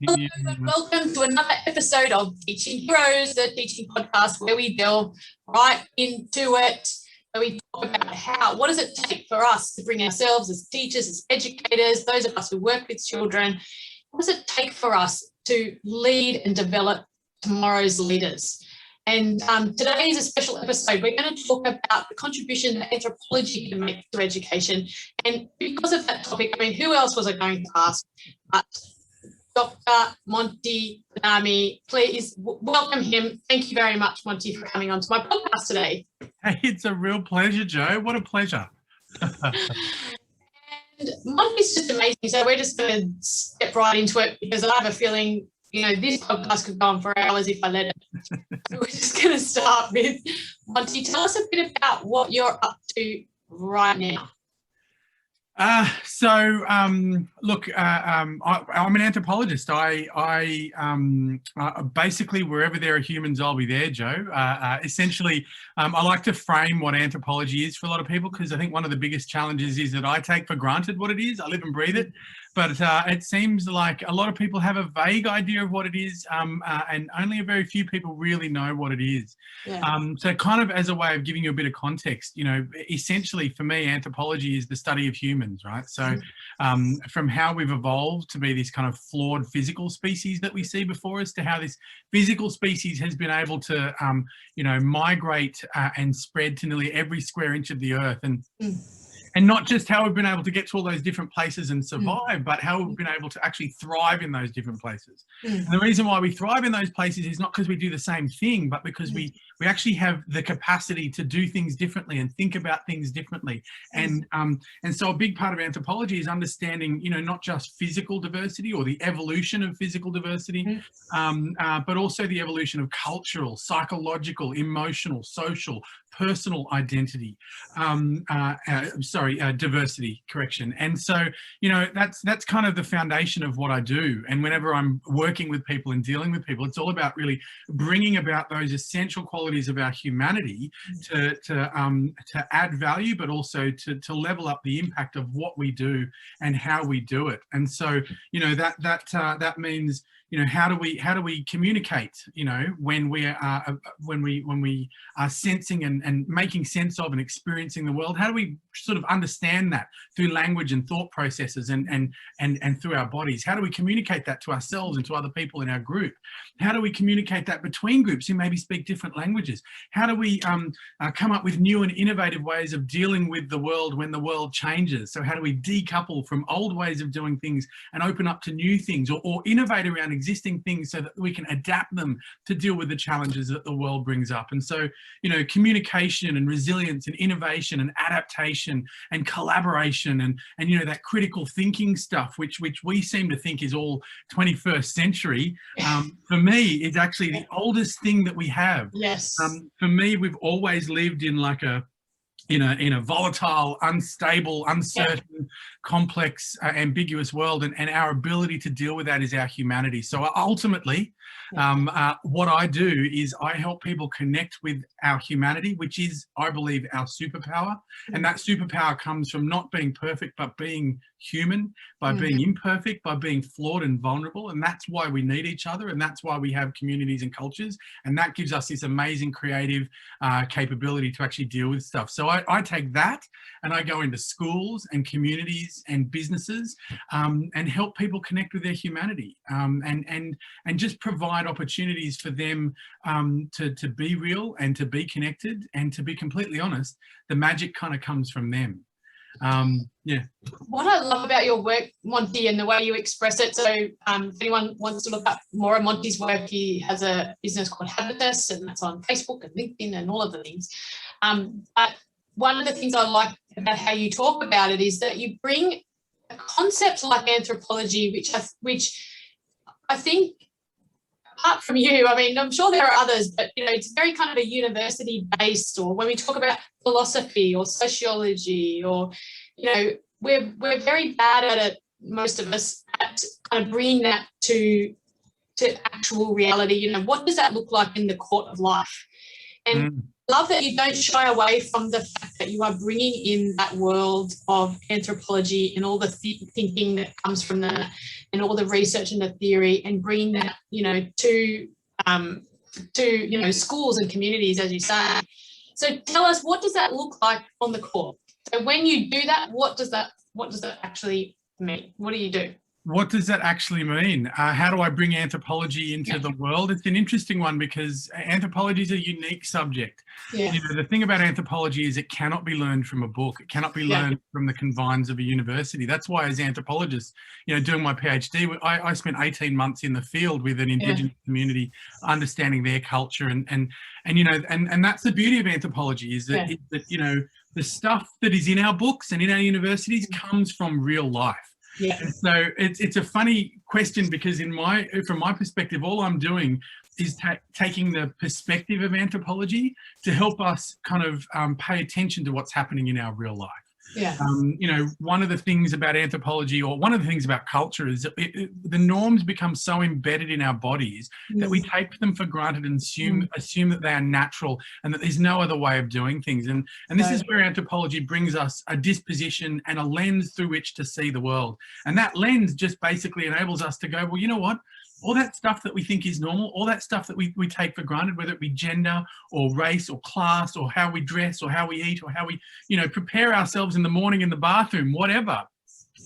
Hello and welcome to another episode of Teaching Heroes, the teaching podcast where we delve right into it, where we talk about what does it take for us to bring ourselves as teachers, as educators, those of us who work with children, what does it take for us to lead and develop tomorrow's leaders? And today is a special episode. We're going to talk about the contribution that anthropology can make to education. And because of that topic, I mean, who else was I going to ask? Dr. Monty Badami, please welcome him. Thank you very much, Monty, for coming on to my podcast today. Hey, it's a real pleasure, Joe. What a pleasure. And Monty's just amazing. So we're just going to step right into it because I have a feeling, you know, this podcast could go on for hours if I let it. So we're just going to start with Monty. Tell us a bit about what you're up to right now. Look, I'm an anthropologist. I basically wherever there are humans, I'll be there, Joe. Essentially, I like to frame what anthropology is for a lot of people because I think one of the biggest challenges is that I take for granted what it is. I live and breathe it. But it seems like a lot of people have a vague idea of what it is, and only a very few people really know what it is. Yeah. So kind of as a way of giving you a bit of context, you know, essentially for me, anthropology is the study of humans, right? So from how we've evolved to be this kind of flawed physical species that we see before us to how this physical species has been able to, you know, migrate and spread to nearly every square inch of the earth. And not just how we've been able to get to all those different places and survive, but how we've been able to actually thrive in those different places. And the reason why we thrive in those places is not because we do the same thing, but because we actually have the capacity to do things differently and think about things differently. And so a big part of anthropology is understanding, you know, not just physical diversity or the evolution of physical diversity, but also the evolution of cultural, psychological, emotional, social, personal identity, diversity, correction. And so, you know, that's kind of the foundation of what I do. And whenever I'm working with people and dealing with people, it's all about really bringing about those essential qualities of our humanity to add value, but also to level up the impact of what we do and how we do it. And so, you know, that means, you know, how do we communicate, you know, when we are sensing and making sense of and experiencing the world? How do we sort of understand that through language and thought processes and through our bodies? How do we communicate that to ourselves and to other people in our group? How do we communicate that between groups who maybe speak different languages? How do we come up with new and innovative ways of dealing with the world when the world changes? So how do we decouple from old ways of doing things and open up to new things, or innovate around existing things so that we can adapt them to deal with the challenges that the world brings up? And so, you know, communication and resilience and innovation and adaptation and collaboration and you know, that critical thinking stuff, which we seem to think is all 21st century, for me, is actually the oldest thing that we have. Yes. For me, we've always lived in like in a volatile, unstable, uncertain, complex, ambiguous world, and our ability to deal with that is our humanity. So ultimately, what I do is I help people connect with our humanity, which is, I believe, our superpower. And that superpower comes from not being perfect, but being human, by being imperfect, by being flawed and vulnerable. And that's why we need each other. And that's why we have communities and cultures. And that gives us this amazing creative capability to actually deal with stuff. So I take that and I go into schools and communities and businesses and help people connect with their humanity and just provide opportunities for them to be real and to be connected. And to be completely honest, the magic kind of comes from them. What I love about your work, Monty, and the way you express it, so if anyone wants to look up more of Monty's work, he has a business called Habitus, and that's on Facebook and LinkedIn and all of the things. But one of the things I like about how you talk about it is that you bring a concept like anthropology, which I think, apart from you, I mean, I'm sure there are others, but, you know, it's very kind of a university-based, or when we talk about philosophy or sociology, or, you know, we're very bad at it, most of us, at kind of bringing that to actual reality. You know, what does that look like in the court of life? And love that you don't shy away from the fact that that you are bringing in that world of anthropology and all the thinking that comes from that, and all the research and the theory, and bringing that, to schools and communities, as you say. So tell us, what does that look like on the core? So when you do that, what does that actually mean? What do you do? What does that actually mean? How do I bring anthropology into the world? It's an interesting one because anthropology is a unique subject. Yeah. The thing about anthropology is it cannot be learned from a book. It cannot be learned from the confines of a university. That's why, as anthropologists, doing my PhD, I spent 18 months in the field with an Indigenous community, understanding their culture, and that's the beauty of anthropology, is that the stuff that is in our books and in our universities comes from real life. Yeah. And so it's a funny question, because from my perspective, all I'm doing is taking the perspective of anthropology to help us kind of pay attention to what's happening in our real life. Yeah. One of the things about anthropology, or one of the things about culture, is that the norms become so embedded in our bodies that we take them for granted and assume that they are natural and that there's no other way of doing things. And this is where anthropology brings us a disposition and a lens through which to see the world. And that lens just basically enables us to go, well, you know what? All that stuff that we think is normal, all that stuff that we take for granted, whether it be gender or race or class or how we dress or how we eat or how we, prepare ourselves in the morning in the bathroom, whatever,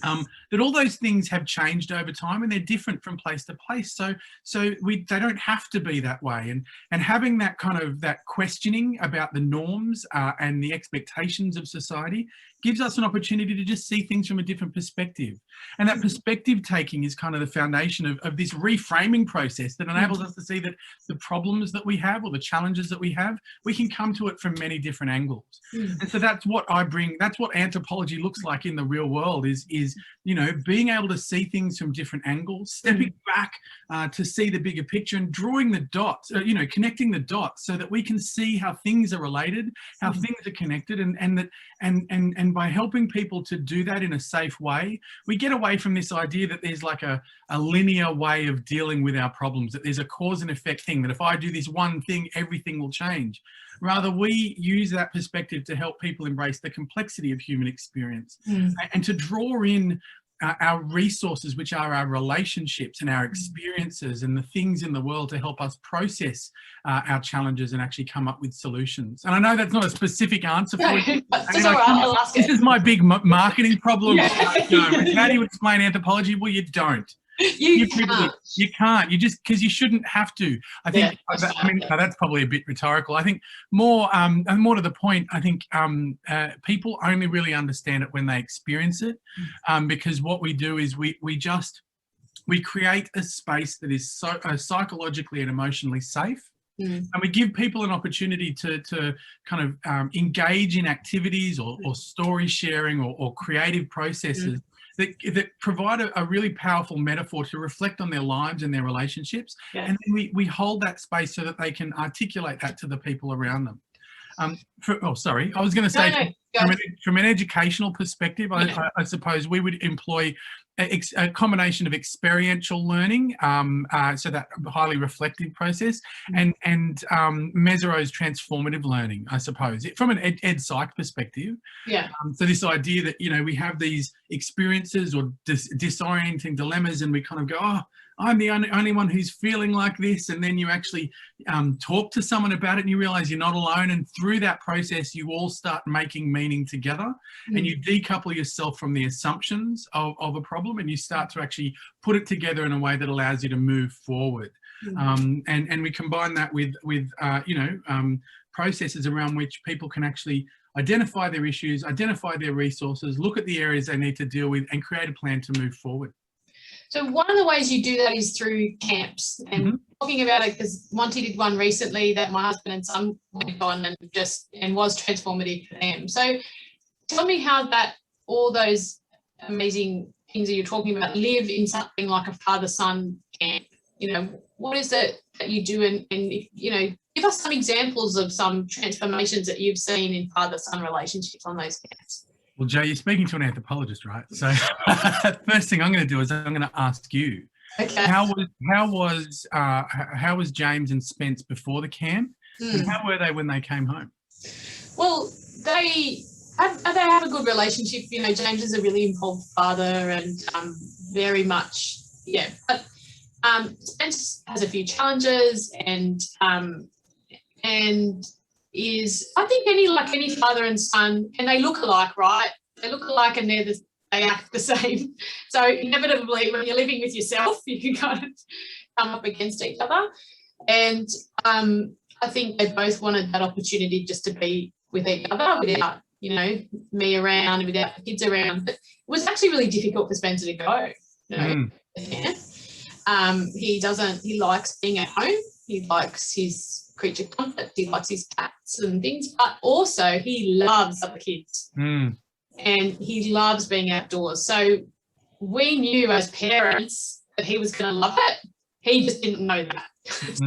that all those things have changed over time and they're different from place to place. So they don't have to be that way. And having that kind of that questioning about the norms and the expectations of society gives us an opportunity to just see things from a different perspective. And that perspective taking is kind of the foundation of this reframing process that enables us to see that the problems that we have or the challenges that we have, we can come to it from many different angles. And so that's what I bring, that's what anthropology looks like in the real world, is being able to see things from different angles, stepping back to see the bigger picture and drawing the dots, connecting the dots so that we can see how things are related, how things are connected, and by helping people to do that in a safe way, we get away from this idea that there's like a linear way of dealing with our problems, that there's a cause and effect thing, that if I do this one thing, everything will change. Rather, we use that perspective to help people embrace the complexity of human experience and to draw in our resources, which are our relationships and our experiences and the things in the world, to help us process our challenges and actually come up with solutions. And I know that's not a specific answer for you. That's all right, I'll ask it. This is my big marketing problem. How do you explain anthropology? Well, you don't. You can't. You just, because you shouldn't have to. I think. That's probably a bit rhetorical. I think more to the point. I think people only really understand it when they experience it, because what we do is we create a space that is so psychologically and emotionally safe. And we give people an opportunity to kind of engage in activities or story sharing or creative processes that provide a really powerful metaphor to reflect on their lives and their relationships. And then we hold that space so that they can articulate that to the people around them. I was going to say, from an educational perspective, I suppose we would employ a combination of experiential learning, so that highly reflective process, and Mesereau's transformative learning, I suppose, from an ed psych perspective. So this idea that we have these experiences or disorienting dilemmas, and we kind of go, oh, I'm the only one who's feeling like this, and then you actually talk to someone about it and you realize you're not alone, and through that process you all start making meaning together, and you decouple yourself from the assumptions of a problem, and you start to actually put it together in a way that allows you to move forward. And we combine that with processes around which people can actually identify their issues, identify their resources, look at the areas they need to deal with, and create a plan to move forward. So one of the ways you do that is through camps, and talking about it, because Monty did one recently that my husband and son went on and was transformative for them. So tell me how all those amazing things that you're talking about live in something like a father-son camp. What is it that you do, and give us some examples of some transformations that you've seen in father-son relationships on those camps. Well, Joe, you're speaking to an anthropologist, right? So first thing I'm going to do is I'm going to ask you, how was James and Spence before the camp, and how were they when they came home? Well, they they have a good relationship. You know, James is a really involved father and very much, yeah. But Spence has a few challenges and is, I think, any father and son, and they look alike, right? They look alike and they act the same. So inevitably, when you're living with yourself, you can kind of come up against each other. And I think they both wanted that opportunity just to be with each other without, you know, me around and without the kids around. But it was actually really difficult for Spencer to go. You know, he likes being at home. He likes his creature comforts. He likes his cats and things, but also he loves other kids. And he loves being outdoors. So we knew as parents that he was going to love it. He just didn't know that. It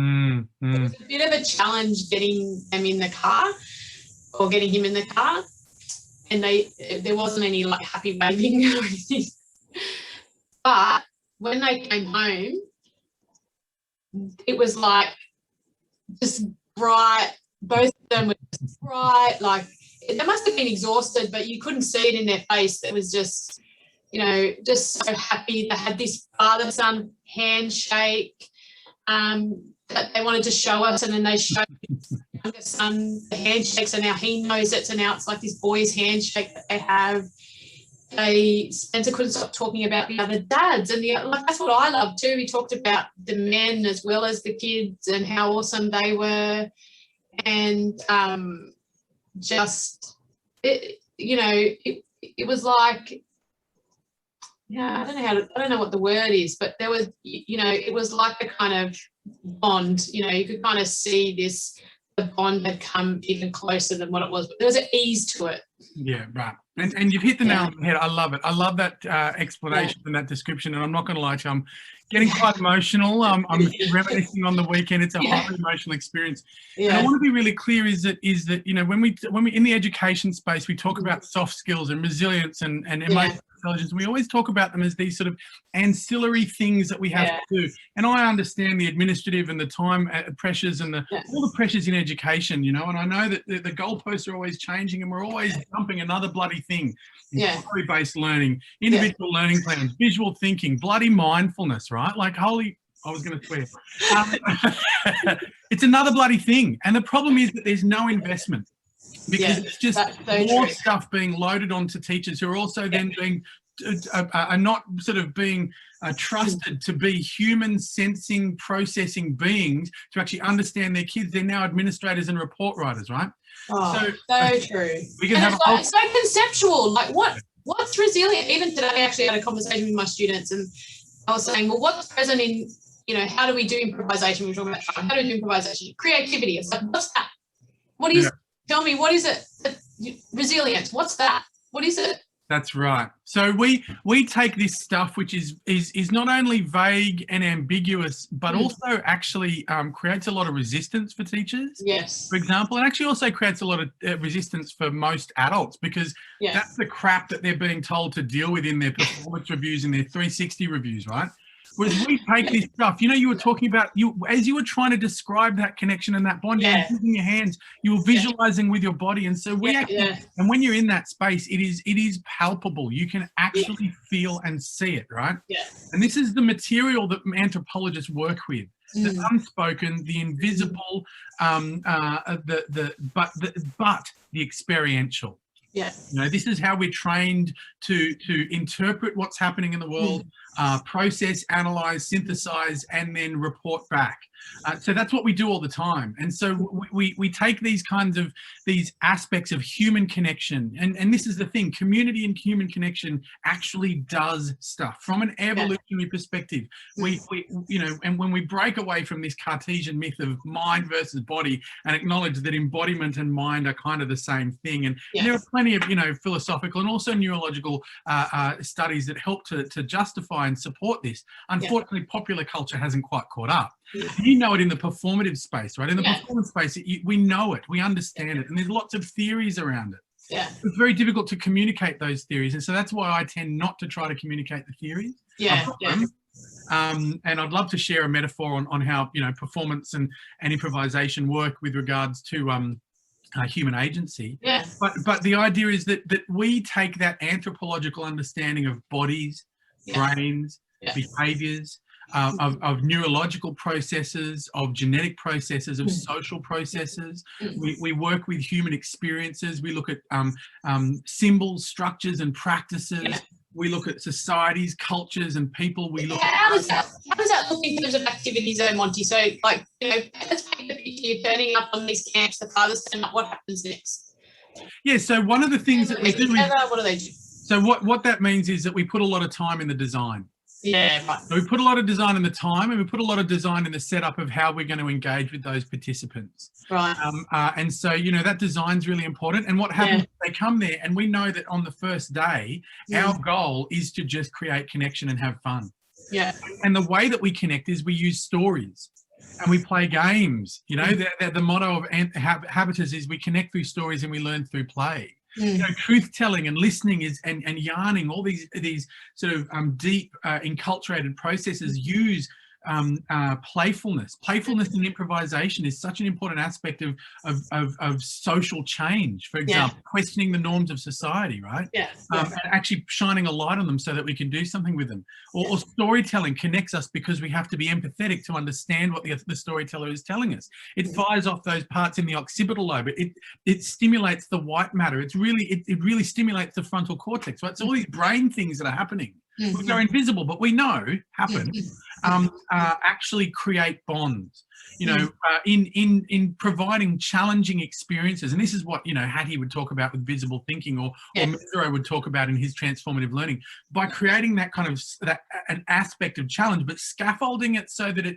was a bit of a challenge getting them in the car or getting him in the car. And there wasn't any like happy waving or anything. But when they came home, it was like just bright. Both of them were just bright. Like they must have been exhausted, but you couldn't see it in their face. It was just, you know, just so happy. They had this father-son handshake that they wanted to show us, and then they showed his younger son the handshake, so now he knows it, so now it's like this boys' handshake that they have. Spencer couldn't stop talking about the other dads, and that's what I love too. He talked about the men as well as the kids and how awesome they were, and it was like, yeah, I don't know what the word is, but there was, you know, it was like a kind of bond. You know, you could kind of see the bond had come even closer than what it was, but there was an ease to it. Yeah, right. And you've hit the nail on the head. I love it. I love that explanation and that description. And I'm not going to lie to you, I'm getting quite emotional. I'm reminiscing on the weekend. It's a highly emotional experience. Yeah. And I want to be really clear is that you know, when we in the education space, we talk about soft skills and resilience and emotional intelligence. We always talk about them as these sort of ancillary things that we have to do. And I understand the administrative and the time pressures and all the pressures in education, you know, and I know that the goalposts are always changing and we're always dumping another bloody thing. Story-based learning, individual learning plans, visual thinking, bloody mindfulness, right? Like, I was going to swear. It's another bloody thing. And the problem is that there's no investment. Because it's just more stuff being loaded onto teachers who are also then being are not sort of being trusted to be human sensing, processing beings to actually understand their kids. They're now administrators and report writers, right? Oh, so true. We can have it's so conceptual. Like what's resilient? Even today, I actually had a conversation with my students, and I was saying, well, what's present in, you know, how do we do improvisation? We were talking about how do we do improvisation? Creativity. It's like, what's that? What is? Tell me, what is it? Resilience. What's that? What is it? That's right. So we take this stuff, which is not only vague and ambiguous, but also actually creates a lot of resistance for teachers. Yes. For example, and actually also creates a lot of resistance for most adults, because that's the crap that they're being told to deal with in their performance reviews and their 360 reviews, right? Whereas we take this stuff, you know, you were talking about, as you were trying to describe that connection and that bond, using your hands, you were visualizing with your body. And so and when you're in that space, it is palpable. You can actually feel and see it, right? Yeah. And this is the material that anthropologists work with. The unspoken, the invisible, but the experiential. Yeah. You know, this is how we're trained to interpret what's happening in the world, process, analyze, synthesize, and then report back. So that's what we do all the time. And so we take these kinds of, these aspects of human connection, and this is the thing, community and human connection actually does stuff from an evolutionary perspective. We you know, and when we break away from this Cartesian myth of mind versus body and acknowledge that embodiment and mind are kind of the same thing, and there are plenty of, you know, philosophical and also neurological studies that help to justify and support this. Unfortunately, popular culture hasn't quite caught up. You know it in the performative space, right? In the performance space, we know it, we understand it, and there's lots of theories around it. Yeah. It's very difficult to communicate those theories, and so that's why I tend not to try to communicate the theories. And I'd love to share a metaphor on how, you know, performance and improvisation work with regards to human agency. Yeah. But the idea is that we take that anthropological understanding of bodies, brains, behaviours, of neurological processes, of genetic processes, of social processes. We work with human experiences. We look at symbols, structures and practices. We look at societies, cultures and people. We look how does that look in terms of activities though, Monty? So like, let's paint the picture, you're turning up on these camps, the fathers turn up, what happens next? Yeah, so one of the things that we do is, what do they do? So what that means is that we put a lot of time in the design. Yeah, right. So we put a lot of design in the time, and we put a lot of design in the setup of how we're going to engage with those participants. Right. And so, that design's really important. And what happens if they come there, and we know that on the first day, our goal is to just create connection and have fun. Yeah. And the way that we connect is we use stories and we play games. The motto of Habitus is we connect through stories and we learn through play. Truth telling and listening and yarning, all these sort of deep enculturated processes use playfulness. Playfulness and improvisation is such an important aspect of social change. For example, questioning the norms of society, right? And actually shining a light on them so that we can do something with them. Or storytelling connects us because we have to be empathetic to understand what the storyteller is telling us. It fires off those parts in the occipital lobe. It stimulates the white matter. It really stimulates the frontal cortex. Right? So all these brain things that are happening, which are invisible, but we know happen, actually create bonds. In providing challenging experiences, and this is what Hattie would talk about with visible thinking, or Mesereau would talk about in his transformative learning. By creating that kind of an aspect of challenge, but scaffolding it so that it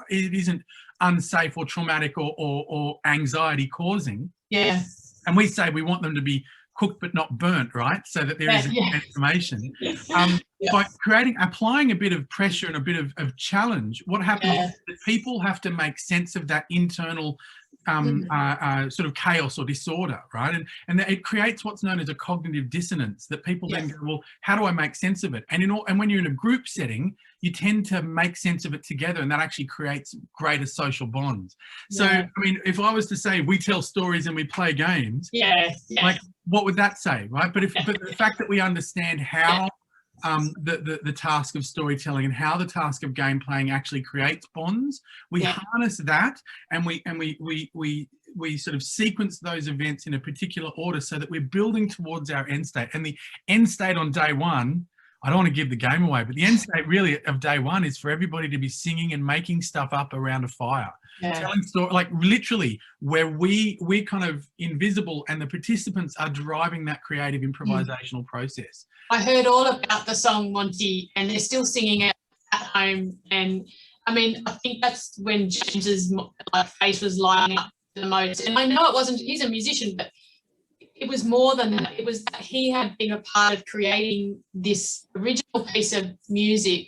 isn't unsafe or traumatic or anxiety causing. Yeah. And we say we want them to be cooked but not burnt, right? So that there is transformation. By applying a bit of pressure and a bit of challenge, what happens is that people have to make sense of that internal sort of chaos or disorder, right? And that it creates what's known as a cognitive dissonance, that people then go, well, how do I make sense of it? And when you're in a group setting, you tend to make sense of it together, and that actually creates greater social bonds. So, I mean, if I was to say we tell stories and we play games, like what would that say, right? But the fact that we understand how the task of storytelling and how the task of game playing actually creates bonds, we harness that, and we sort of sequence those events in a particular order so that we're building towards our end state. And the end state on day one, I don't want to give the game away, but the end state really of day one is for everybody to be singing and making stuff up around a fire. Telling stories, like literally where we're kind of invisible and the participants are driving that creative improvisational process. I heard all about the song, Monty, and they're still singing it at home. And I mean, I think that's when James's face was lighting up the most. And I know he's a musician, but it was more than that. It was that he had been a part of creating this original piece of music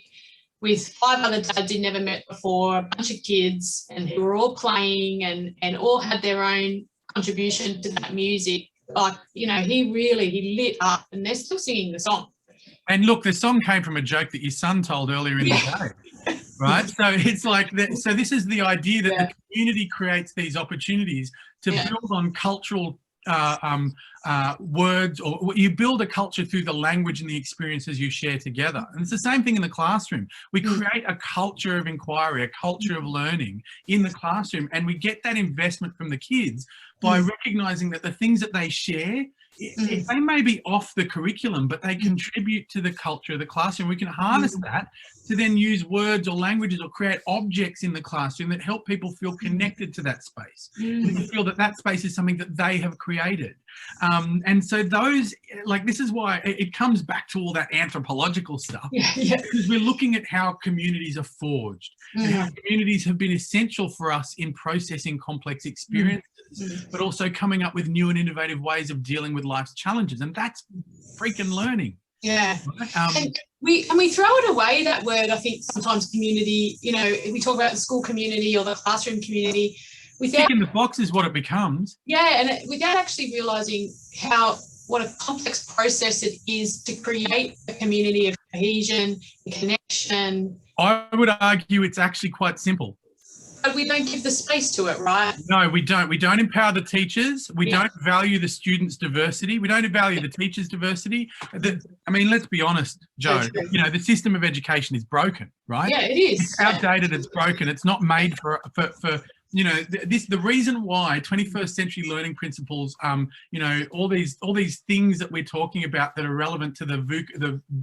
with 5 other dads he'd never met before, a bunch of kids, and who were all playing and all had their own contribution to that music. Like, he lit up, and they're still singing the song. And look, the song came from a joke that your son told earlier in the day, right? So it's like that. So this is the idea that the community creates these opportunities to build on cultural words, or you build a culture through the language and the experiences you share together. And it's the same thing in the classroom. We create a culture of inquiry, a culture of learning in the classroom, and we get that investment from the kids by recognizing that the things that they share, they may be off the curriculum, but they contribute to the culture of the classroom. We can harness that to then use words or languages or create objects in the classroom that help people feel connected to that space, and to feel that that space is something that they have created. And so those, like, this is why it comes back to all that anthropological stuff, because we're looking at how communities are forged and how communities have been essential for us in processing complex experiences, but also coming up with new and innovative ways of dealing with life's challenges. And that's freaking learning. Yeah. And we throw it away, that word, I think, sometimes, community. We talk about the school community or the classroom community. Ticking the box is what it becomes. Yeah, and without actually realising what a complex process it is to create a community of cohesion and connection. I would argue it's actually quite simple. But we don't give the space to it, right? No, we don't. We don't empower the teachers. We don't value the students' diversity. We don't value the teachers' diversity. I mean, let's be honest, Joe, you know, the system of education is broken, right? Yeah, it is. It's outdated, it's broken. It's not made for you know, the reason why 21st century learning principles, you know, all these things that we're talking about that are relevant to the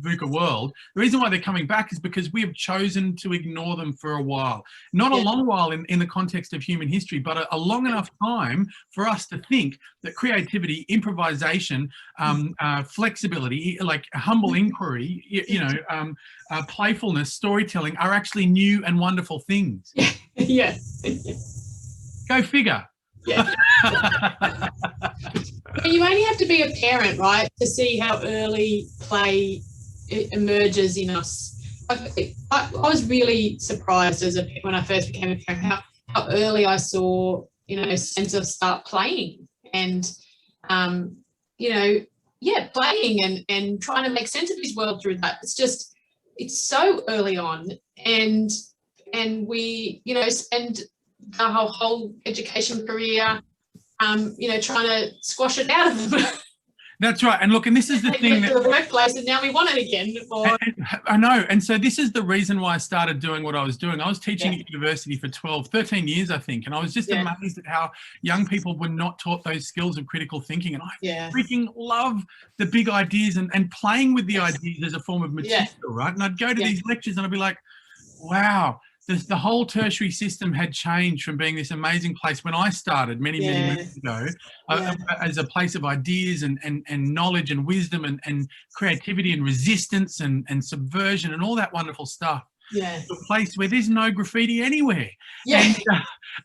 VUCA world, the reason why they're coming back is because we have chosen to ignore them for a while. Not a long while in the context of human history, but a long enough time for us to think that creativity, improvisation, flexibility, like humble inquiry, you know, playfulness, storytelling are actually new and wonderful things. Yeah. Go figure. Yeah. You only have to be a parent, right, to see how early play emerges in us. I was really surprised when I first became a parent how early I saw, you know, Spencer start playing and, you know, playing and trying to make sense of his world through that. It's so early on, and we, you know, spend our whole education career, you know, trying to squash it out of them. That's right. And look, and this is the thing that the workplace, and now we want it again. I know. And so this is the reason why I started doing what I was doing. I was teaching at university for 13 years, I think. And I was just amazed at how young people were not taught those skills of critical thinking. And I freaking love the big ideas and playing with the ideas as a form of material, right? And I'd go to these lectures and I'd be like, wow, the whole tertiary system had changed from being this amazing place when I started many moons ago, as a place of ideas and knowledge and wisdom and creativity and resistance and subversion and all that wonderful stuff. Yeah. To a place where there's no graffiti anywhere. Yeah.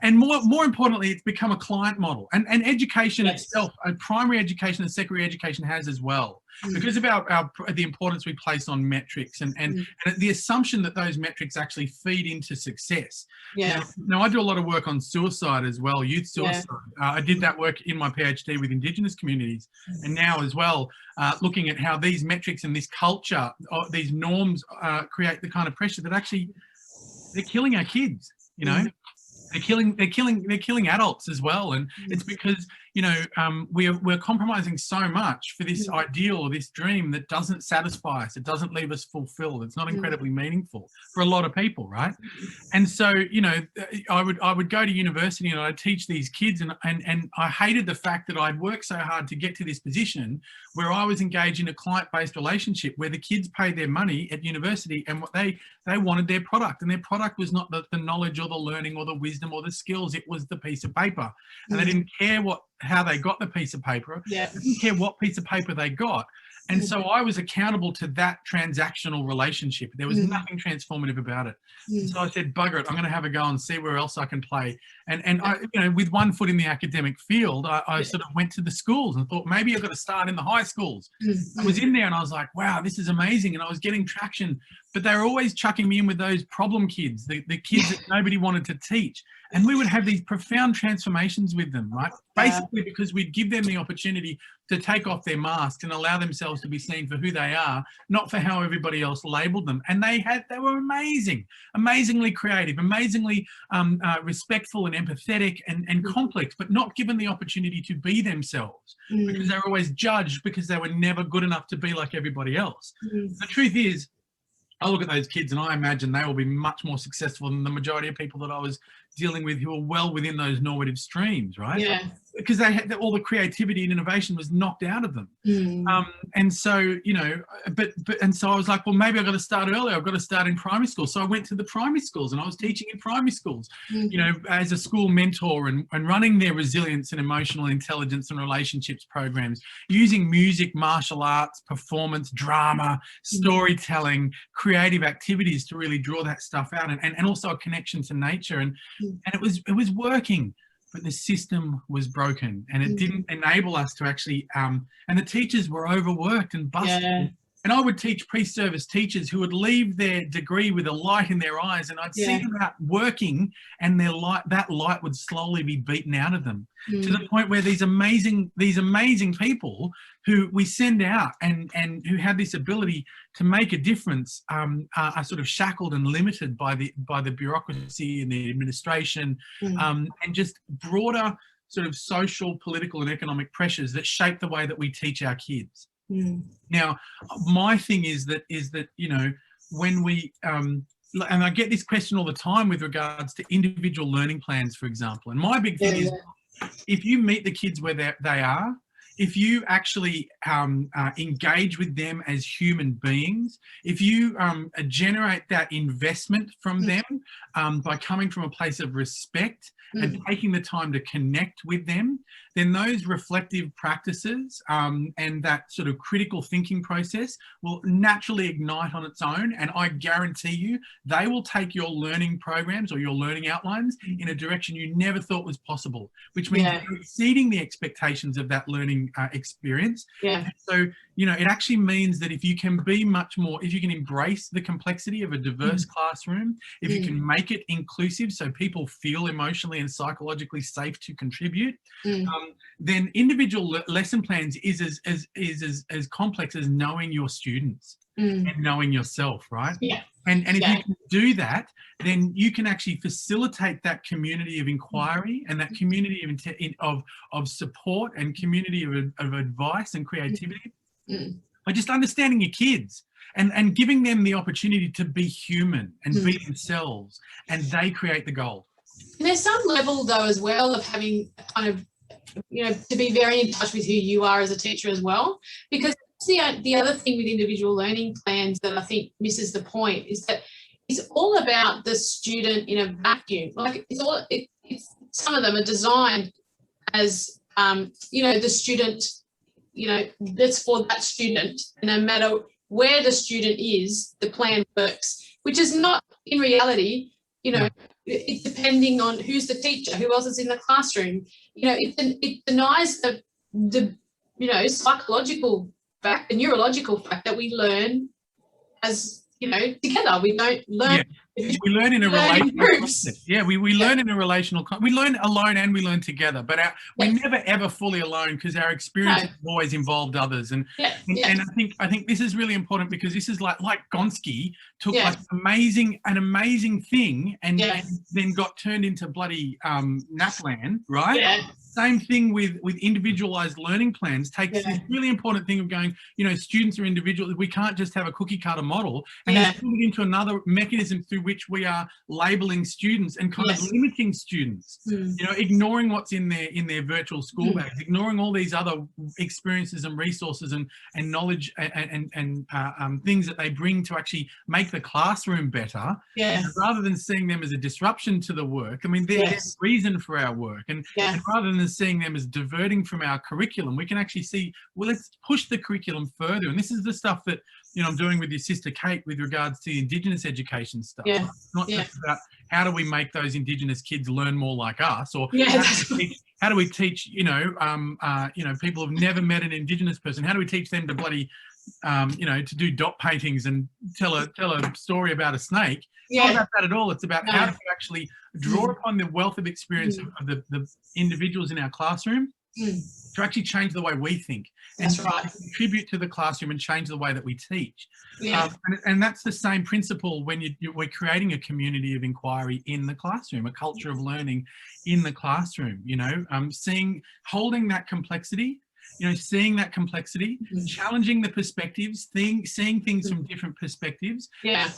And more importantly, it's become a client model. And education itself, primary education and secondary education has as well. Because of the importance we place on metrics and the assumption that those metrics actually feed into success. Yeah. Now, I do a lot of work on suicide as well, youth suicide. I did that work in my PhD with Indigenous communities, and now as well, looking at how these metrics and this culture, these norms create the kind of pressure that actually they're killing our kids, you know. They're killing adults as well, and it's because, you know, we're compromising so much for this ideal or this dream that doesn't satisfy us. It doesn't leave us fulfilled. It's not incredibly meaningful for a lot of people, right? And so, you know, I would go to university and I'd teach these kids, and I hated the fact that I'd worked so hard to get to this position where I was engaged in a client-based relationship where the kids paid their money at university, and what they wanted their product, and their product was not the knowledge or the learning or the wisdom or the skills. It was the piece of paper, and they didn't care how they got the piece of paper. They didn't care what piece of paper they got. And so I was accountable to that transactional relationship. There was nothing transformative about it. So I said, bugger it, I'm going to have a go and see where else I can play. And I, you know, with one foot in the academic field, I sort of went to the schools and thought, maybe I've got to start in the high schools. I was in there and I was like, wow, this is amazing. And I was getting traction, but they were always chucking me in with those problem kids, the kids that nobody wanted to teach. And we would have these profound transformations with them, right? Basically because we'd give them the opportunity to take off their masks and allow themselves to be seen for who they are, not for how everybody else labeled them. And they were amazing, amazingly creative, amazingly respectful and empathetic and complex, but not given the opportunity to be themselves because they were always judged because they were never good enough to be like everybody else. The truth is, I look at those kids and I imagine they will be much more successful than the majority of people that I was dealing with who are well within those normative streams, right? Yeah. Because they had all the creativity and innovation was knocked out of them. And so, you know, and so I was like, well, maybe I've got to start early. I've got to start in primary school. So I went to the primary schools and I was teaching in primary schools, you know, as a school mentor and running their resilience and emotional intelligence and relationships programs, using music, martial arts, performance, drama, storytelling, creative activities to really draw that stuff out, and also a connection to nature. And it was working. But the system was broken and it didn't enable us to actually, and the teachers were overworked and busted And I would teach pre-service teachers who would leave their degree with a light in their eyes, and I'd see them out working, and that light would slowly be beaten out of them, to the point where these amazing people who we send out and who have this ability to make a difference are sort of shackled and limited by the bureaucracy and the administration, and just broader sort of social, political and economic pressures that shape the way that we teach our kids. Now, my thing is that, you know, when we, and I get this question all the time with regards to individual learning plans, for example, and my big thing is, if you meet the kids where they are, if you actually engage with them as human beings, if you generate that investment from them by coming from a place of respect and taking the time to connect with them, then those reflective practices and that sort of critical thinking process will naturally ignite on its own. And I guarantee you, they will take your learning programs or your learning outlines in a direction you never thought was possible, which means you're exceeding the expectations of that learning experience. So, you know, it actually means that if you can be much more, if you can embrace the complexity of a diverse classroom, if you can make it inclusive so people feel emotionally and psychologically safe to contribute, then individual lesson plans is as complex as knowing your students and knowing yourself, right? And if you can do that, then you can actually facilitate that community of inquiry and that community of support and community of advice and creativity by just understanding your kids and giving them the opportunity to be human and be themselves, and they create the gold. And there's some level though as well of having kind of, you know, to be very in touch with who you are as a teacher as well, because the other thing with individual learning plans that I think misses the point is that it's all about the student in a vacuum. Like some of them are designed as, you know, the student, you know, that's for that student, and no matter where the student is, the plan works, which is not in reality, you know, it's depending on who's the teacher, who else is in the classroom. You know, it denies the you know, psychological fact, the neurological fact that we learn as, you know, together. We don't learn. We learn in a relational context. We learn in a relational context. We learn alone and we learn together, but we're never ever fully alone, because our experience has always involved others. And I think this is really important, because this is like Gonski took like an amazing thing and then got turned into bloody Napland, right? Same thing with individualized learning plans. Takes this really important thing of going, you know, students are individual. We can't just have a cookie cutter model and then put it into another mechanism through which we are labeling students and kind of limiting students. You know, ignoring what's in their virtual school bags, ignoring all these other experiences and resources and knowledge and things that they bring to actually make the classroom better. Rather than seeing them as a disruption to the work. I mean, there's reason for our work, and rather than seeing them as diverting from our curriculum, we can actually see, well, let's push the curriculum further. And this is the stuff that, you know, I'm doing with your sister Kate with regards to the Indigenous education stuff. It's not just about how do we make those Indigenous kids learn more like us, or how do we teach, you know, people who've never met an Indigenous person, how do we teach them to bloody, you know, to do dot paintings and tell a story about a snake? It's not about that at all. It's about how do we actually draw upon the wealth of experience of the individuals in our classroom to actually change the way we think and contribute to the classroom and change the way that we teach. And that's the same principle when we're creating a community of inquiry in the classroom, a culture of learning in the classroom, you know, holding that complexity, you know, seeing that complexity, challenging the perspectives, seeing things from different perspectives,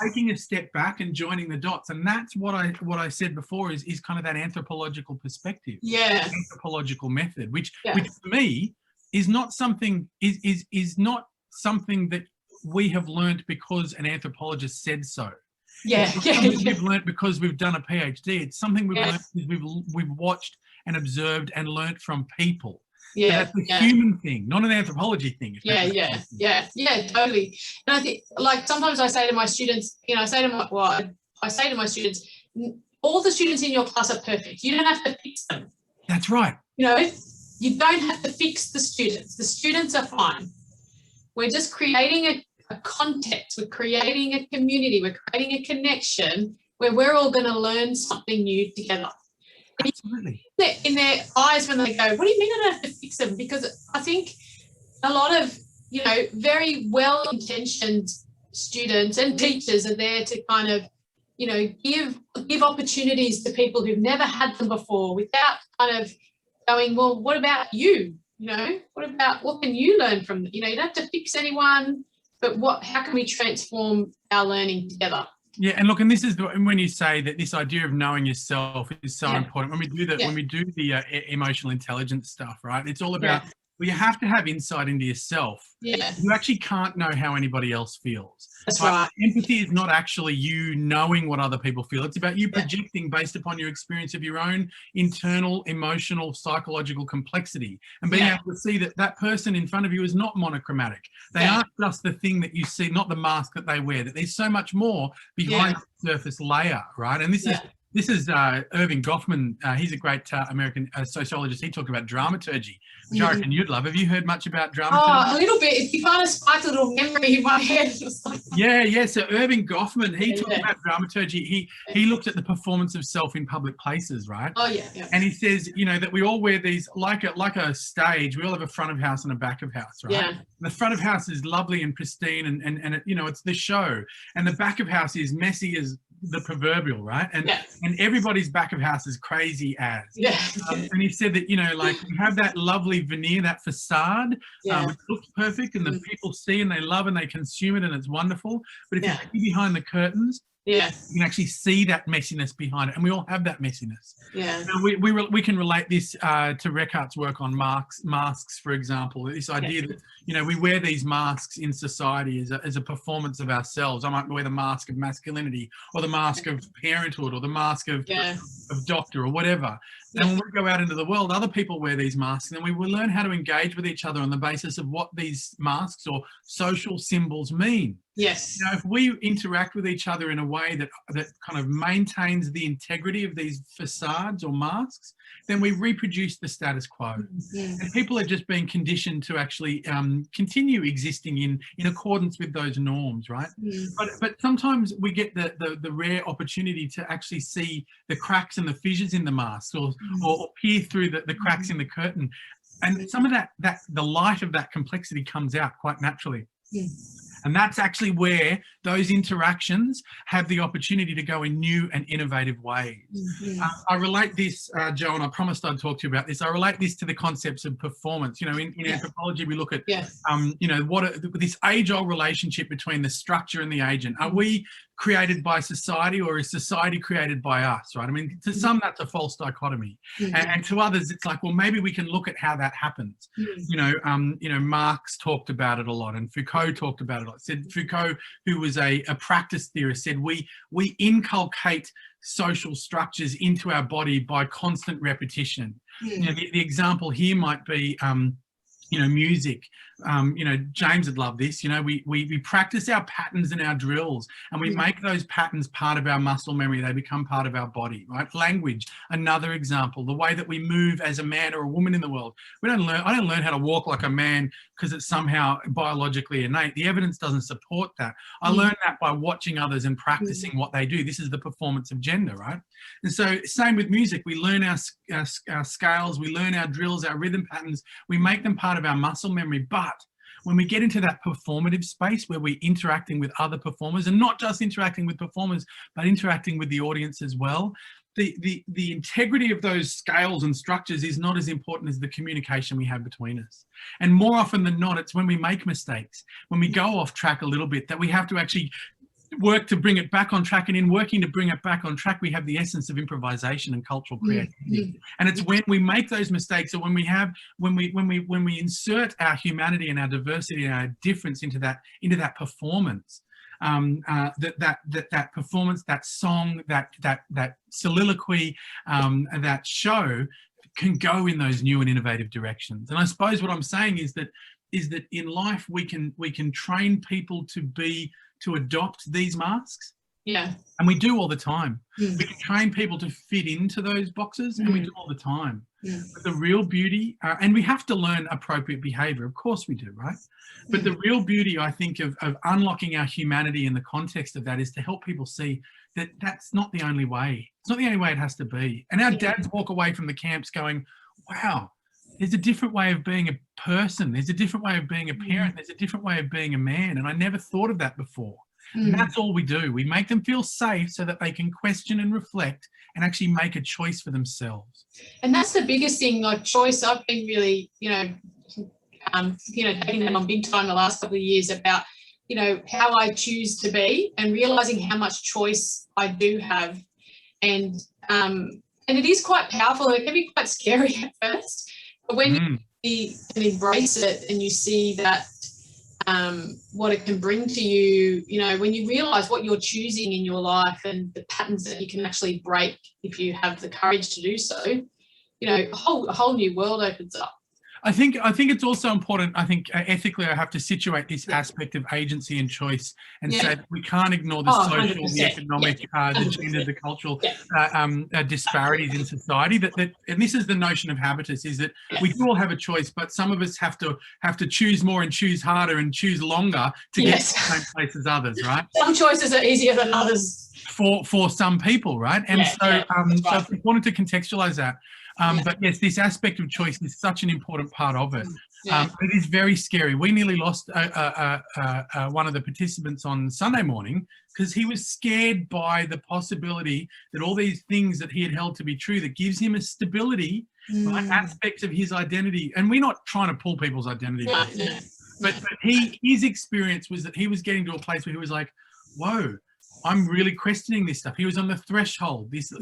taking a step back and joining the dots. And that's what I said before is kind of that anthropological perspective, anthropological method, which for me is not something is not something that we have learned because an anthropologist said so. We've learned because we've done a PhD. It's something we've learned because we've watched and observed and learned from people. That's a human thing, not an anthropology thing. Totally. And I think, like, sometimes I say to my students, you know, I say to my students, all the students in your class are perfect. You don't have to fix them. That's right. You know, you don't have to fix the students. The students are fine. We're just creating a context, we're creating a community, we're creating a connection where we're all going to learn something new together. Absolutely. In their eyes when they go, what do you mean I don't have to fix them? Because I think a lot of, you know, very well-intentioned students and teachers are there to kind of, you know, give opportunities to people who've never had them before without kind of going, well, what about you? You know, what can you learn from, you know, you don't have to fix anyone, but how can we transform our learning together? Yeah, and look, and this is when you say that this idea of knowing yourself is so important. When we do that, when we do the emotional intelligence stuff, right? It's all about, well, you have to have insight into yourself. Yeah. You actually can't know how anybody else feels. That's right. Empathy is not actually you knowing what other people feel. It's about you projecting based upon your experience of your own internal, emotional, psychological complexity, and being able to see that that person in front of you is not monochromatic. They aren't just the thing that you see, not the mask that they wear, that there's so much more behind the surface layer, right? And this is Irving Goffman. He's a great American sociologist. He talked about dramaturgy, which I reckon you'd love. Have you heard much about dramaturgy? Oh, a little bit. You kind of sparked a little memory in my head. Yeah. So Irving Goffman, he talked about dramaturgy. He looked at the performance of self in public places, right? Oh, yeah. And he says, you know, that we all wear these like a stage. We all have a front of house and a back of house, right? Yeah. The front of house is lovely and pristine, and it, you know, it's the show, and the back of house is messy as the proverbial, right? And everybody's back of house is crazy as. And he said that, you know, like we have that lovely veneer, that facade, which looks perfect, and the people see and they love and they consume it, and it's wonderful. But if you see behind the curtains, you can actually see that messiness behind it, and we all have that messiness. Now, we can relate this to Reckhart's work on masks, for example. This idea that, you know, we wear these masks in society as a performance of ourselves. I might wear the mask of masculinity, or the mask of parenthood, or the mask of doctor, or whatever. And when we go out into the world, other people wear these masks, and we will learn how to engage with each other on the basis of what these masks or social symbols mean. Yes. Now, if we interact with each other in a way that kind of maintains the integrity of these facades or masks, then we reproduce the status quo. And people are just being conditioned to actually continue existing in accordance with those norms, right? But sometimes we get the rare opportunity to actually see the cracks and the fissures in the mask, or peer through the cracks in the curtain. And some of the light of that complexity comes out quite naturally. And that's actually where those interactions have the opportunity to go in new and innovative ways. I relate this, Jo, and I promised I'd talk to you about this. I relate this to the concepts of performance. You know, in anthropology, we look at, you know, this age-old relationship between the structure and the agent. Are we created by society, or is society created by us, right? I mean, to some, that's a false dichotomy. And to others, it's like, well, maybe we can look at how that happens. You know, Marx talked about it a lot, and Foucault talked about it a lot. Said Foucault, who was a practice theorist, said we inculcate social structures into our body by constant repetition. You know, the example here might be, you know, music. You know, James would love this. You know, we practice our patterns and our drills, and we make those patterns part of our muscle memory. They become part of our body, right? Language, another example. The way that we move as a man or a woman in the world. I don't learn how to walk like a man because it's somehow biologically innate. The evidence doesn't support that. I learned that by watching others and practicing what they do. This is the performance of gender, right? And so same with music. We learn our scales, we learn our drills, our rhythm patterns. We make them part of our muscle memory. But when we get into that performative space where we're interacting with other performers, and not just interacting with performers, but interacting with the audience as well, the integrity of those scales and structures is not as important as the communication we have between us. And more often than not, it's when we make mistakes, when we go off track a little bit, that we have to actually work to bring it back on track. And in working to bring it back on track, we have the essence of improvisation and cultural creativity. And it's when we make those mistakes, or when we insert our humanity and our diversity and our difference into that performance, that performance, that song, that soliloquy, that show can go in those new and innovative directions. And I suppose what I'm saying is that in life we can train people to adopt these masks, Yeah. And we do all the time. Mm. We can train people to fit into those boxes, and we do all the time. But the real beauty, and we have to learn appropriate behavior, of course we do, right? But the real beauty, I think, of unlocking our humanity in the context of that is to help people see that that's not the only way. It's not the only way it has to be. And our dads walk away from the camps going, wow, there's a different way of being a person. There's a different way of being a parent. There's a different way of being a man. And I never thought of that before. And that's all we do. We make them feel safe so that they can question and reflect and actually make a choice for themselves. And that's the biggest thing, like choice. I've been really, taking them on big time the last couple of years about, how I choose to be and realizing how much choice I do have. And it is quite powerful. It can be quite scary at first, but when you can embrace it and you see that, what it can bring to you, when you realize what you're choosing in your life and the patterns that you can actually break if you have the courage to do so, a whole new world opens up. I think it's also important. I think ethically, I have to situate this aspect of agency and choice and say that we can't ignore the social, 100%. the economic, the gender, the cultural disparities in society. And this is the notion of habitus: is that we do all have a choice, but some of us have to choose more and choose harder and choose longer to get to the same place as others, right? Some choices are easier than others for some people, right? And so it's important to contextualize that. But yes, this aspect of choice is such an important part of it. It is very scary. We nearly lost one of the participants on Sunday morning because he was scared by the possibility that all these things that he had held to be true, that gives him a stability, right, aspects of his identity. And we're not trying to pull people's identity. But his experience was that he was getting to a place where he was like, whoa, I'm really questioning this stuff. He was on the threshold, this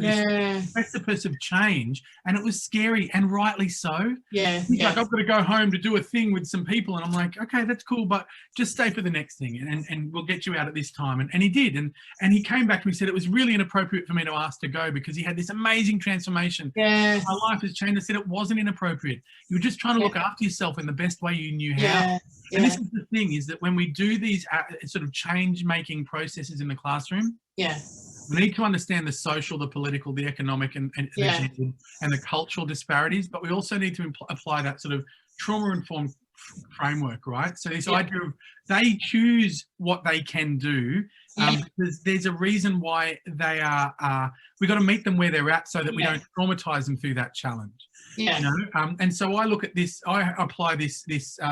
precipice of change, and it was scary, and rightly so. He's like, I've got to go home to do a thing with some people, and I'm like, okay, that's cool, but just stay for the next thing, and we'll get you out at this time. And he did, and he came back and he said it was really inappropriate for me to ask to go because he had this amazing transformation. My life has changed. I said it wasn't inappropriate. You were just trying to look after yourself in the best way you knew how. And this is the thing, is that when we do these sort of change-making processes in the classroom, we need to understand the social, the political, the economic, and the cultural disparities, but we also need to apply that sort of trauma-informed framework, right? So this idea of they choose what they can do, because there's a reason why they are, we've got to meet them where they're at so that we don't traumatize them through that challenge. And so I look at this, I apply this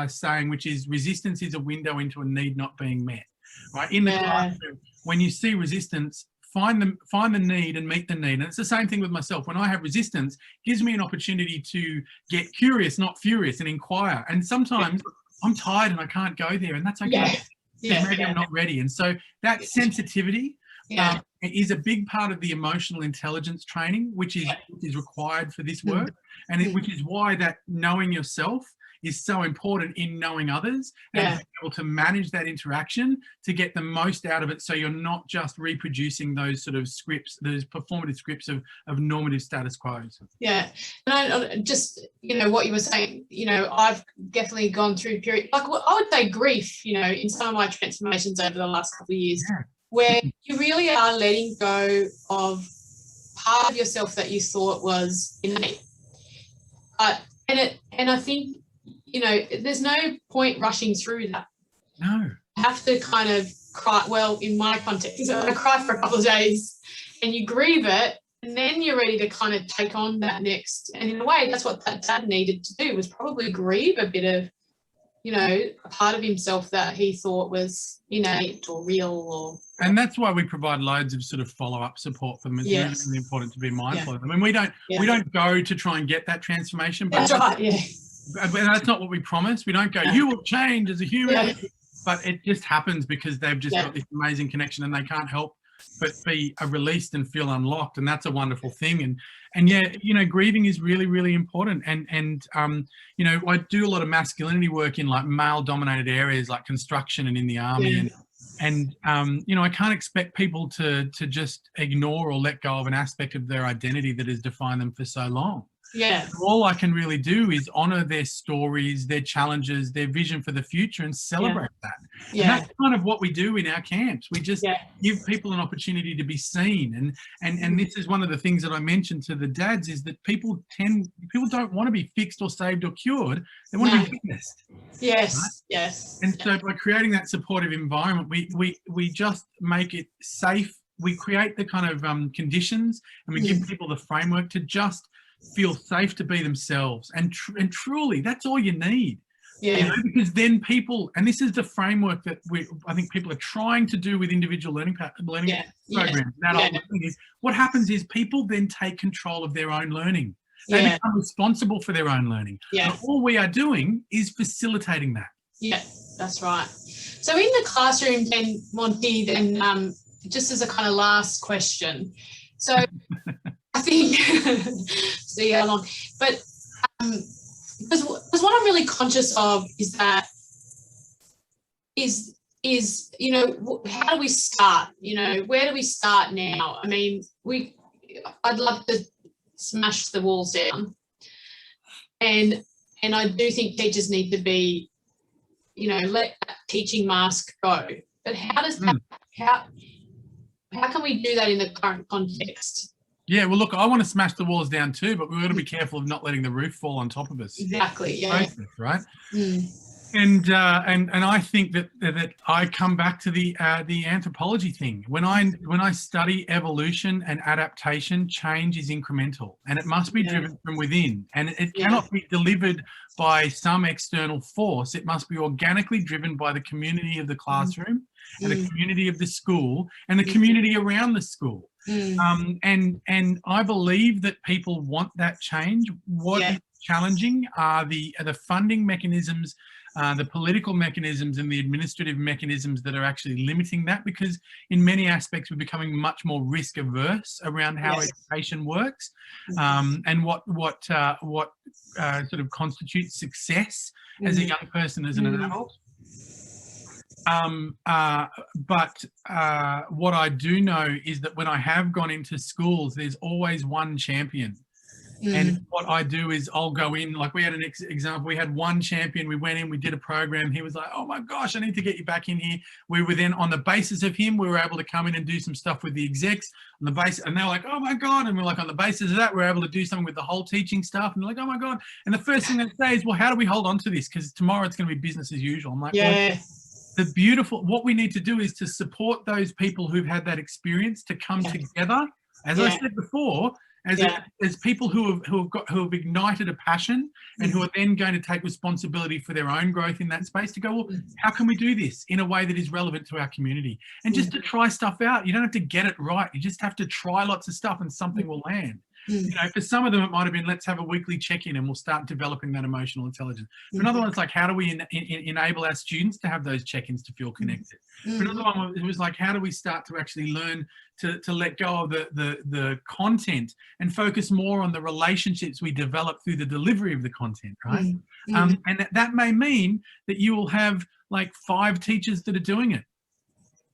saying, which is resistance is a window into a need not being met, right? In the classroom, when you see resistance, find the need and meet the need. And it's the same thing with myself. When I have resistance, it gives me an opportunity to get curious, not furious, and inquire. And sometimes I'm tired and I can't go there, and that's okay. Maybe I'm not ready. And so that sensitivity is a big part of the emotional intelligence training, which is required for this work, and which is why that knowing yourself is so important in knowing others and being able to manage that interaction to get the most out of it, so you're not just reproducing those sort of scripts, those performative scripts of normative status quo. And I just, what you were saying, I've definitely gone through period, like I would say grief, in some of my transformations over the last couple of years, where you really are letting go of part of yourself that you thought was innate. And I think, there's no point rushing through that. No. You have to kind of cry, well, in my context, I cry for a couple of days and you grieve it, and then you're ready to kind of take on that next. And in a way, that's what that dad needed to do, was probably grieve a bit of, a part of himself that he thought was innate or real. And that's why we provide loads of sort of follow-up support for them. It's really, really important to be mindful of them. I mean, we don't go to try and get that transformation. But that's right, But that's not what we promise. We don't go, you will change as a human. But it just happens because they've just got this amazing connection, and they can't help but be released and feel unlocked. And that's a wonderful thing. And grieving is really, really important. And I do a lot of masculinity work in like male-dominated areas like construction and in the army. And I can't expect people to just ignore or let go of an aspect of their identity that has defined them for so long. Yeah. All I can really do is honour their stories, their challenges, their vision for the future, and celebrate that. Yeah. And that's kind of what we do in our camps. We just give people an opportunity to be seen. And this is one of the things that I mentioned to the dads, is that people don't want to be fixed or saved or cured. They want to be witnessed. Yes. Right? Yes. And so by creating that supportive environment, we just make it safe. We create the kind of conditions, and we give people the framework to just feel safe to be themselves. And truly, that's all you need. Yeah. You know, because then people, and this is the framework that I think people are trying to do with individual learning programs. Adult learning is, what happens is people then take control of their own learning. They become responsible for their own learning. Yeah. And all we are doing is facilitating that. Yeah, that's right. So in the classroom then, Monty, then just as a kind of last question, so I think, see how long, but because what I'm really conscious of is that you know, how do we start? You know, where do we start now? I mean, I'd love to smash the walls down, and I do think teachers need to be, you know, let that teaching mask go. But how does that, how can we do that in the current context? Yeah, well, look, I want to smash the walls down too, but we've got to be careful of not letting the roof fall on top of us. Exactly. Yeah. Right. And I think that I come back to the anthropology thing. When I study evolution and adaptation, change is incremental, and it must be driven from within, and it cannot be delivered by some external force. It must be organically driven by the community of the classroom and the community of the school and the community around the school. And I believe that people want that change. What is challenging are the funding mechanisms, the political mechanisms and the administrative mechanisms that are actually limiting that, because in many aspects we're becoming much more risk averse around how education works, and what sort of constitutes success as a young person, as an adult. But what I do know is that when I have gone into schools, there's always one champion. And what I do is I'll go in, like we had an example, we had one champion, we went in, we did a program, he was like, oh my gosh, I need to get you back in here. We were then, on the basis of him, we were able to come in and do some stuff with the execs on the base, and they're like, oh my God, and we're like, on the basis of that, we're able to do something with the whole teaching staff, and they're like, oh my God. And the first thing they say is, well, how do we hold on to this? Because tomorrow it's going to be business as usual. I'm like, well, what we need to do is to support those people who've had that experience to come together, as I said before, as people who have ignited a passion and who are then going to take responsibility for their own growth in that space, to go, well, how can we do this in a way that is relevant to our community? And just to try stuff out. You don't have to get it right. You just have to try lots of stuff and something will land. You know, for some of them, it might have been, let's have a weekly check-in and we'll start developing that emotional intelligence. For another one, it's like, how do we enable our students to have those check-ins to feel connected? For another one, it was like, how do we start to actually learn to let go of the content and focus more on the relationships we develop through the delivery of the content, right? And that may mean that you will have like 5 teachers that are doing it,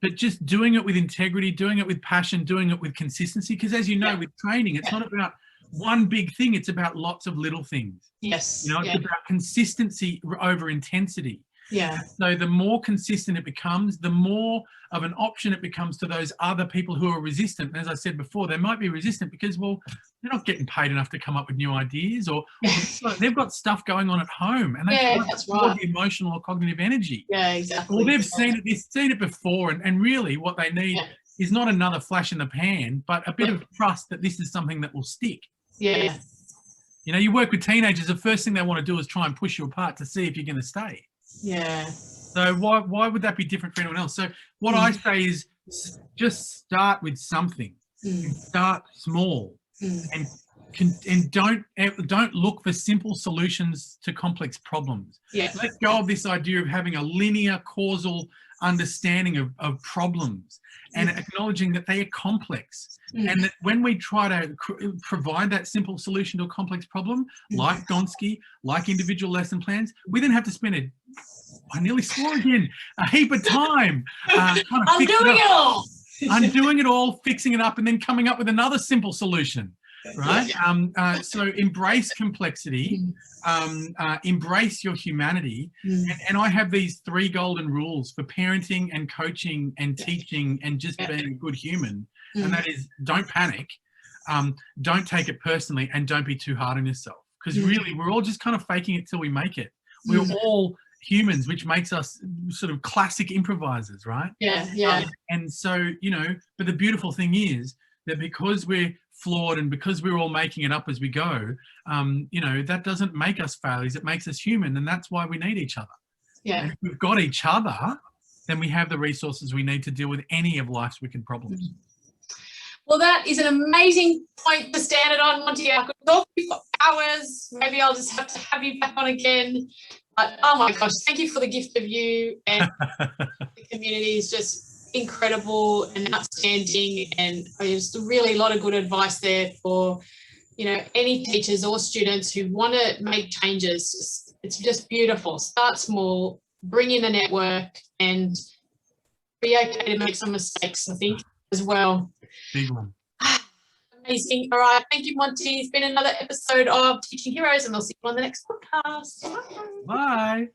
but just doing it with integrity, doing it with passion, doing it with consistency. Because as you know, with training, it's not about one big thing, it's about lots of little things. Yes. You know, it's about consistency over intensity. So the more consistent it becomes, the more of an option it becomes to those other people who are resistant. And as I said before, they might be resistant because, well, they're not getting paid enough to come up with new ideas, or they've got stuff going on at home, and they can't afford the emotional or cognitive energy. Well, they've seen it before, and really what they need is not another flash in the pan, but a bit of trust that this is something that will stick. You know, you work with teenagers, the first thing they want to do is try and push you apart to see if you're going to stay. So why would that be different for anyone else? So what I say is, just start with something. Start small, and don't look for simple solutions to complex problems. Let go of this idea of having a linear causal understanding of problems, and acknowledging that they are complex, and that when we try to provide that simple solution to a complex problem, like Gonski, like individual lesson plans, we then have to spend I nearly swore again, a heap of time undoing it all, fixing it up, and then coming up with another simple solution. right? So embrace complexity, embrace your humanity. And I have these 3 golden rules for parenting and coaching and teaching and just being a good human. And that is, don't panic, don't take it personally, and don't be too hard on yourself. Because really, we're all just kind of faking it till we make it. We're all humans, which makes us sort of classic improvisers, right? And so, you know, but the beautiful thing is that because we're flawed and because we're all making it up as we go, you know, that doesn't make us failures, it makes us human, and that's why we need each other. And if we've got each other, then we have the resources we need to deal with any of life's wicked problems. Well, that is an amazing point to stand it on, Monty. I could talk to you for hours. Maybe I'll just have to have you back on again. But oh my gosh, thank you for the gift of you, and the community is just incredible and outstanding, and there's really a lot of good advice there for, you know, any teachers or students who want to make changes. It's just beautiful. Start small, bring in the network, and be okay to make some mistakes, I think, as well. Big one. Amazing. All right. Thank you, Monty. It's been another episode of Teaching Heroes, and we'll see you on the next podcast. Bye.